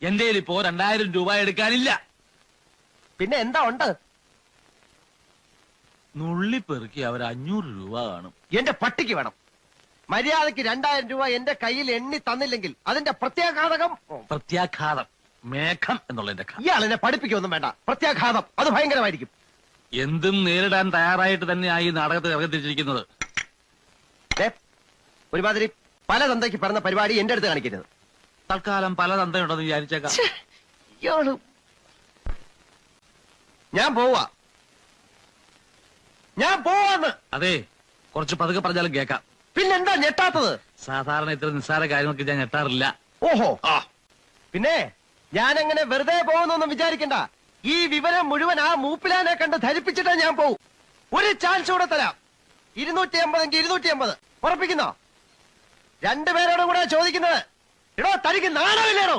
എന്റെ ഇപ്പോ 2000 രൂപ എടുക്കാനില്ല. പിന്നെ എന്താ ഉണ്ട്? നുള്ളിപ്പെറുക്കി അവർ 500 രൂപ കാണും. എന്റെ പട്ടിക്ക് വേണം. മര്യാദക്ക് 2000 രൂപ എന്റെ കയ്യിൽ എണ്ണി തന്നില്ലെങ്കിൽ അതിന്റെ പ്രത്യാഘാതകം. പ്രത്യാഘാതം മേഘം എന്നുള്ളതിന്റെ ഇയാൾ എന്നെ പഠിപ്പിക്കൊന്നും വേണ്ട. പ്രത്യാഘാതം അത് ഭയങ്കരമായിരിക്കും. എന്തും നേരിടാൻ തയ്യാറായിട്ട് തന്നെയായി ഈ നാടകത്തിൽ ഇറങ്ങിത്തിരിച്ചിരിക്കുന്നത്. ഒരുമാതിരി പല തന്തയ്ക്ക് പറഞ്ഞ പരിപാടി എന്റെ അടുത്ത് കാണിക്കരുത്. തൽക്കാലം പല തന്തയുണ്ടെന്ന് വിചാരിച്ചേക്കാം. ഇയാള് ഞാൻ പോവാന്ന്. അതെ, കുറച്ച് പതുക്കെ പറഞ്ഞാലും കേൾക്കാം. പിന്നെന്താ ഞെട്ടാത്തത്? സാധാരണ ഇത്ര നിസ്സാര കാര്യങ്ങൾക്ക് ഞാൻ ഞെട്ടാറില്ല. ഓഹോ, പിന്നെ ഞാൻ അങ്ങനെ വെറുതെ പോകുന്നൊന്നും വിചാരിക്കണ്ട. ഈ വിവരം മുഴുവൻ ആ മൂപ്പിലാനെ കണ്ട് ധരിപ്പിച്ചിട്ടാ ഞാൻ പോവും. ഒരു ചാൻസ് കൂടെ തരാം. 250 250 ഉറപ്പിക്കുന്നോ? രണ്ടുപേരോടും കൂടെ ചോദിക്കുന്നത്. എടോ, തനിക്ക് നാണമില്ലേടോ?